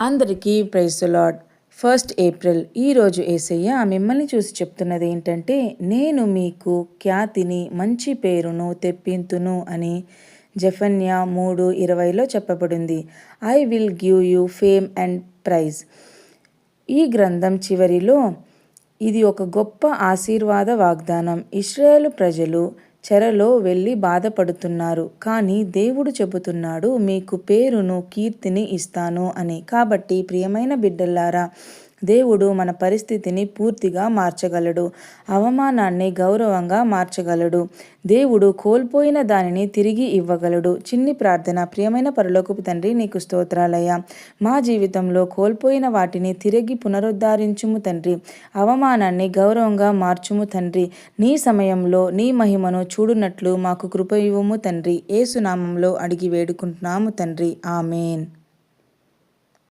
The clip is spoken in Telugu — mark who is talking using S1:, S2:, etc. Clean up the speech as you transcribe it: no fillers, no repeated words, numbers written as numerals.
S1: అందరికీ ప్రైజ్ ది లార్డ్. 1 ఏప్రిల్ ఈరోజు యేసయ్య మిమ్మల్ని చూసి చెప్తున్నది ఏంటంటే, నేను మీకు ఖ్యాతిని మంచి పేరును తెప్పింతును అని జెఫన్యా 3:20లో చెప్పబడింది. I will give you fame and praise. ఈ గ్రంథం చివరిలో ఇది ఒక గొప్ప ఆశీర్వాద వాగ్దానం. ఇశ్రాయేలు ప్రజలు చెరలో వెళ్ళి బాధపడుతున్నారు, కానీ దేవుడు చెబుతున్నాడు మీకు పేరును కీర్తిని ఇస్తాను అని. కాబట్టి ప్రియమైన బిడ్డలారా, దేవుడు మన పరిస్థితిని పూర్తిగా మార్చగలడు. అవమానాన్ని గౌరవంగా మార్చగలడు. దేవుడు కోల్పోయిన దానిని తిరిగి ఇవ్వగలడు. చిన్ని ప్రార్థన. ప్రియమైన పరలోకపు తండ్రి, నీకు స్తోత్రాలయ్యా. మా జీవితంలో కోల్పోయిన వాటిని తిరిగి పునరుద్ధరించుము తండ్రి. అవమానాన్ని గౌరవంగా మార్చుము తండ్రి. నీ సమయంలో నీ మహిమను చూడునట్లు మాకు కృప ఇవ్వుము తండ్రి. యేసు నామములో అడిగి వేడుకుంటున్నాము తండ్రి. ఆమేన్.